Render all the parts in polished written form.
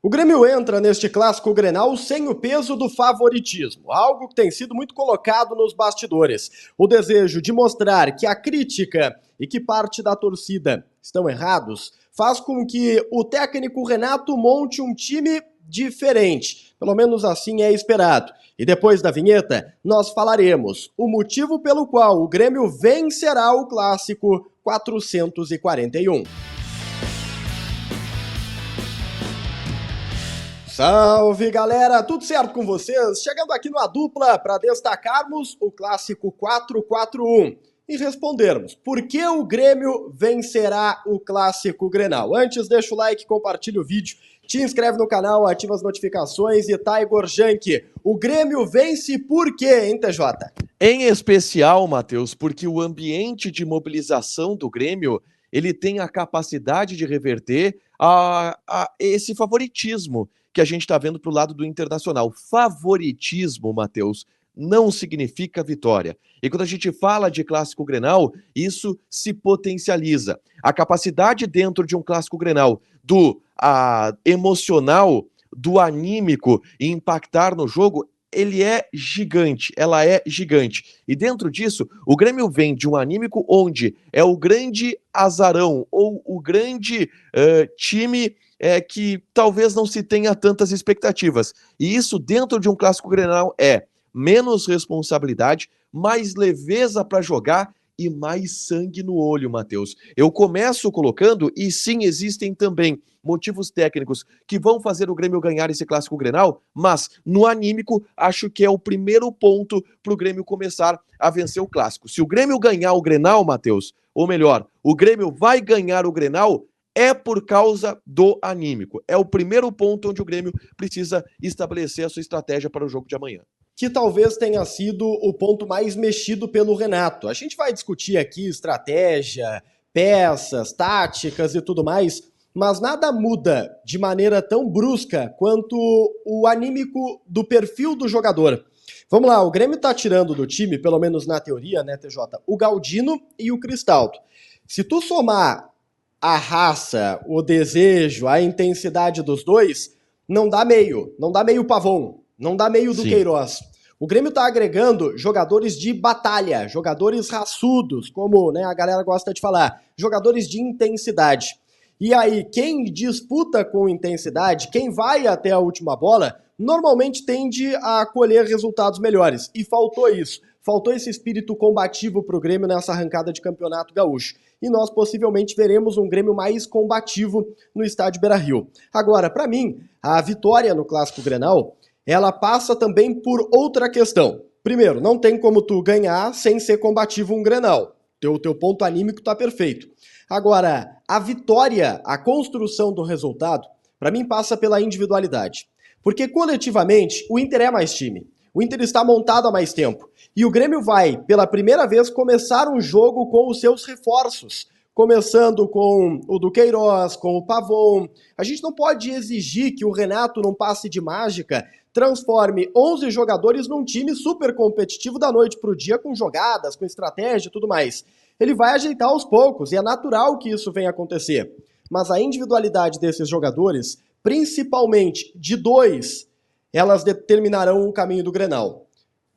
O Grêmio entra neste clássico Grenal sem o peso do favoritismo, algo que tem sido muito colocado nos bastidores. O desejo de mostrar que a crítica e que parte da torcida estão errados faz com que o técnico Renato monte um time diferente. Pelo menos assim é esperado. E depois da vinheta, nós falaremos o motivo pelo qual o Grêmio vencerá o clássico 441. Salve, galera! Tudo certo com vocês? Chegando aqui no A Dupla para destacarmos o clássico 441 e respondermos por que o Grêmio vencerá o clássico Grenal. Antes, deixa o like, compartilha o vídeo, te inscreve no canal, ativa as notificações e tá, Igor Jank, o Grêmio vence por quê, hein, TJ? Em especial, Matheus, porque o ambiente de mobilização do Grêmio, ele tem a capacidade de reverter a esse favoritismo que a gente está vendo para o lado do Internacional. Favoritismo, Matheus, não significa vitória. E quando a gente fala de clássico Grenal, isso se potencializa. A capacidade dentro de um clássico Grenal do emocional, do anímico e impactar no jogo, ele é gigante, ela é gigante. E dentro disso, o Grêmio vem de um anímico onde é o grande azarão ou o grande time que talvez não se tenha tantas expectativas. E isso dentro de um clássico Grenal é menos responsabilidade, mais leveza para jogar e mais sangue no olho, Matheus. Eu começo colocando, e sim, existem também motivos técnicos que vão fazer o Grêmio ganhar esse clássico Grenal, mas no anímico, acho que é o primeiro ponto para o Grêmio começar a vencer o clássico. Se o Grêmio ganhar o Grenal, Matheus, ou melhor, o Grêmio vai ganhar o Grenal, é por causa do anímico. É o primeiro ponto onde o Grêmio precisa estabelecer a sua estratégia para o jogo de amanhã. Que talvez tenha sido o ponto mais mexido pelo Renato. A gente vai discutir aqui estratégia, peças, táticas e tudo mais, mas nada muda de maneira tão brusca quanto o anímico do perfil do jogador. Vamos lá, o Grêmio tá tirando do time, pelo menos na teoria, né, TJ, o Galdino e o Cristaldo. Se tu somar a raça, o desejo, a intensidade dos dois, não dá meio Pavon. Não dá meio do Queiroz. O Grêmio tá agregando jogadores de batalha, jogadores raçudos, como, né, a galera gosta de falar, jogadores de intensidade. E aí, quem disputa com intensidade, quem vai até a última bola, normalmente tende a colher resultados melhores. E faltou isso. Faltou esse espírito combativo pro Grêmio nessa arrancada de campeonato gaúcho. E nós possivelmente veremos um Grêmio mais combativo no estádio Beira-Rio. Agora, para mim, a vitória no Clássico Grenal, ela passa também por outra questão. Primeiro, não tem como tu ganhar sem ser combativo um Grenal. Teu ponto anímico tá perfeito. Agora, a vitória, a construção do resultado, para mim passa pela individualidade. Porque coletivamente, o Inter é mais time. O Inter está montado há mais tempo. E o Grêmio vai, pela primeira vez, começar um jogo com os seus reforços. Começando com o do Queiroz, com o Pavon. A gente não pode exigir que o Renato, num passe de mágica, transforme 11 jogadores num time super competitivo da noite para o dia, com jogadas, com estratégia e tudo mais. Ele vai ajeitar aos poucos, e é natural que isso venha acontecer. Mas a individualidade desses jogadores, principalmente de dois, elas determinarão o caminho do Grenal.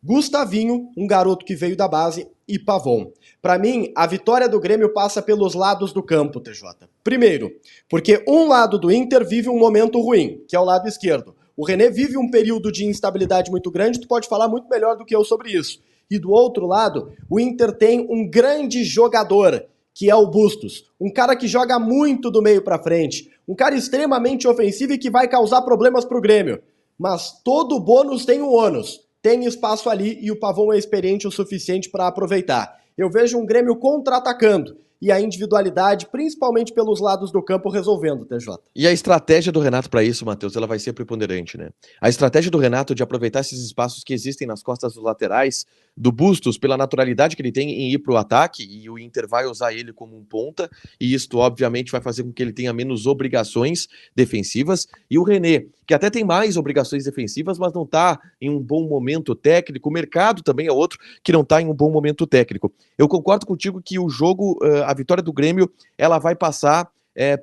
Gustavinho, um garoto que veio da base, e Pavon. Para mim, a vitória do Grêmio passa pelos lados do campo, TJ. Primeiro, porque um lado do Inter vive um momento ruim, que é o lado esquerdo. O René vive um período de instabilidade muito grande, tu pode falar muito melhor do que eu sobre isso. E do outro lado, o Inter tem um grande jogador, que é o Bustos. Um cara que joga muito do meio para frente, um cara extremamente ofensivo e que vai causar problemas pro Grêmio. Mas todo bônus tem um ônus. Tem espaço ali e o Pavon é experiente o suficiente para aproveitar. Eu vejo um Grêmio contra-atacando e a individualidade, principalmente pelos lados do campo, resolvendo, TJ. E a estratégia do Renato para isso, Matheus, ela vai ser preponderante, né? A estratégia do Renato de aproveitar esses espaços que existem nas costas dos laterais, do Bustos, pela naturalidade que ele tem em ir para o ataque, e o Inter vai usar ele como um ponta, e isto obviamente vai fazer com que ele tenha menos obrigações defensivas, e o René, que até tem mais obrigações defensivas, mas não está em um bom momento técnico, o mercado também é outro que não está em um bom momento técnico. Eu concordo contigo que o jogo, a vitória do Grêmio, ela vai passar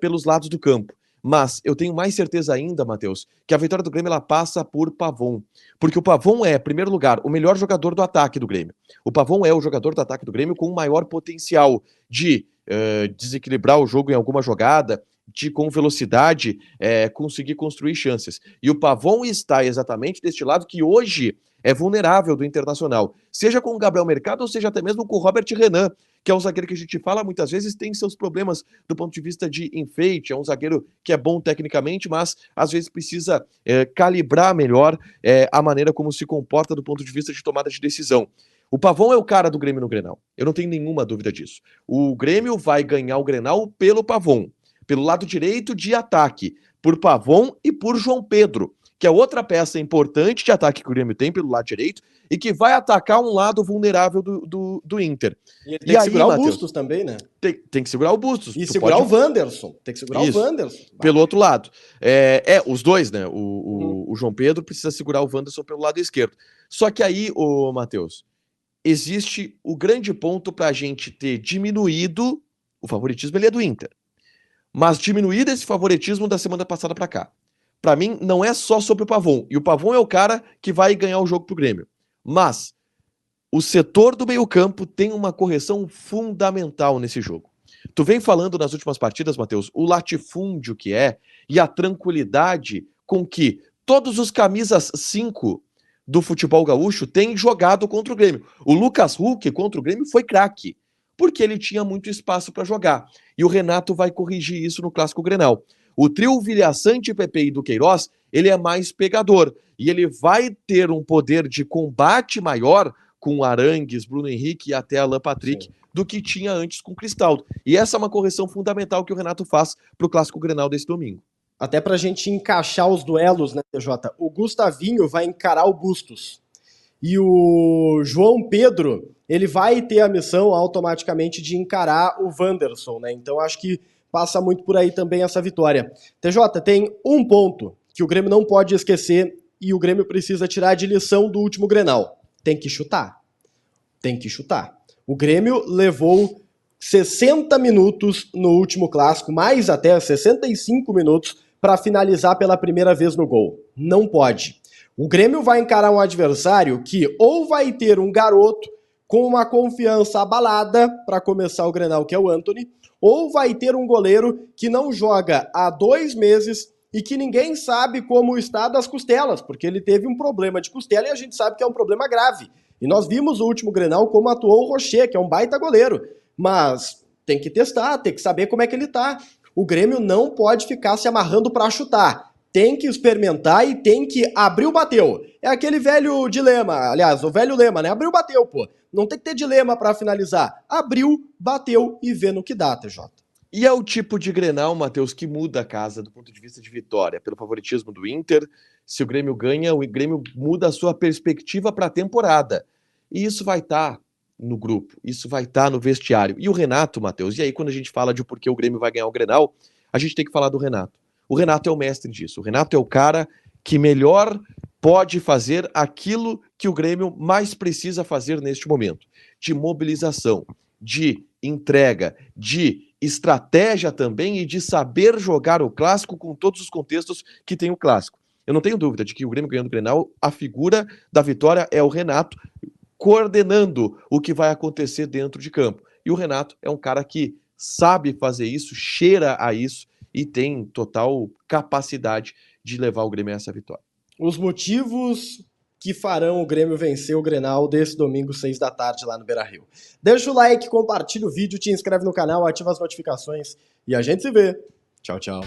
pelos lados do campo. Mas eu tenho mais certeza ainda, Matheus, que a vitória do Grêmio ela passa por Pavon. Porque o Pavon é, em primeiro lugar, o melhor jogador do ataque do Grêmio. O Pavon é o jogador do ataque do Grêmio com o maior potencial de desequilibrar o jogo em alguma jogada, de com velocidade conseguir construir chances. E o Pavon está exatamente deste lado que hoje é vulnerável do Internacional. Seja com o Gabriel Mercado ou seja até mesmo com o Robert Renan, que é um zagueiro que a gente fala muitas vezes tem seus problemas do ponto de vista de enfeite, é um zagueiro que é bom tecnicamente, mas às vezes precisa calibrar melhor a maneira como se comporta do ponto de vista de tomada de decisão. O Pavon é o cara do Grêmio no Grenal, eu não tenho nenhuma dúvida disso. O Grêmio vai ganhar o Grenal pelo Pavon, pelo lado direito de ataque, por Pavon e por João Pedro, que é outra peça importante de ataque que o Grêmio tem pelo lado direito e que vai atacar um lado vulnerável do Inter. E ele tem que segurar o Bustos também, né? Tem que segurar o Bustos. E segurar o Wanderson. Tem que segurar o Wanderson. Pelo outro lado. Os dois, né? O João Pedro precisa segurar o Wanderson pelo lado esquerdo. Só que aí, Matheus, existe o grande ponto para a gente ter diminuído o favoritismo, ele é do Inter. Mas diminuído esse favoritismo da semana passada para cá. Para mim, não é só sobre o Pavon. E o Pavon é o cara que vai ganhar o jogo pro Grêmio. Mas o setor do meio-campo tem uma correção fundamental nesse jogo. Tu vem falando nas últimas partidas, Matheus, o latifúndio que é e a tranquilidade com que todos os camisas 5 do futebol gaúcho têm jogado contra o Grêmio. O Lucas Huck contra o Grêmio foi craque, porque ele tinha muito espaço para jogar. E o Renato vai corrigir isso no Clássico Grenal. O trio Vilhaçante, Pepe e Duqueiroz, ele é mais pegador. E ele vai ter um poder de combate maior com Arangues, Bruno Henrique e até Alan Patrick, do que tinha antes com Cristaldo. E essa é uma correção fundamental que o Renato faz para o Clássico Grenal desse domingo. Até para a gente encaixar os duelos, né, TJ? O Gustavinho vai encarar o Bustos. E o João Pedro, ele vai ter a missão automaticamente de encarar o Wanderson, né? Então acho que passa muito por aí também essa vitória. TJ, tem um ponto que o Grêmio não pode esquecer e o Grêmio precisa tirar de lição do último Grenal. Tem que chutar. Tem que chutar. O Grêmio levou 60 minutos no último clássico, mais até 65 minutos, para finalizar pela primeira vez no gol. Não pode. O Grêmio vai encarar um adversário que ou vai ter um garoto com uma confiança abalada para começar o Grenal, que é o Antony, ou vai ter um goleiro que não joga há 2 meses e que ninguém sabe como está das costelas, porque ele teve um problema de costela e a gente sabe que é um problema grave. E nós vimos no último Grenal como atuou o Rocher, que é um baita goleiro. Mas tem que testar, tem que saber como é que ele tá. O Grêmio não pode ficar se amarrando para chutar. Tem que experimentar e tem que abrir o bateu. É aquele velho dilema, aliás, o velho lema, né? Abriu, bateu, pô. Não tem que ter dilema para finalizar. Abriu, bateu e vê no que dá, TJ. E é o tipo de Grenal, Matheus, que muda a casa do ponto de vista de vitória. Pelo favoritismo do Inter, se o Grêmio ganha, o Grêmio muda a sua perspectiva para a temporada. E isso vai estar no grupo, isso vai estar no vestiário. E o Renato, Matheus, e aí quando a gente fala de por que o Grêmio vai ganhar o Grenal, a gente tem que falar do Renato. O Renato é o mestre disso. O Renato é o cara que melhor pode fazer aquilo que o Grêmio mais precisa fazer neste momento. De mobilização, de entrega, de estratégia também e de saber jogar o Clássico com todos os contextos que tem o Clássico. Eu não tenho dúvida de que o Grêmio ganhando o Grenal, a figura da vitória é o Renato coordenando o que vai acontecer dentro de campo. E o Renato é um cara que sabe fazer isso, cheira a isso e tem total capacidade de levar o Grêmio a essa vitória. Os motivos que farão o Grêmio vencer o Grenal desse domingo, 6 da tarde, lá no Beira-Rio. Deixa o like, compartilha o vídeo, te inscreve no canal, ativa as notificações e a gente se vê. Tchau, tchau.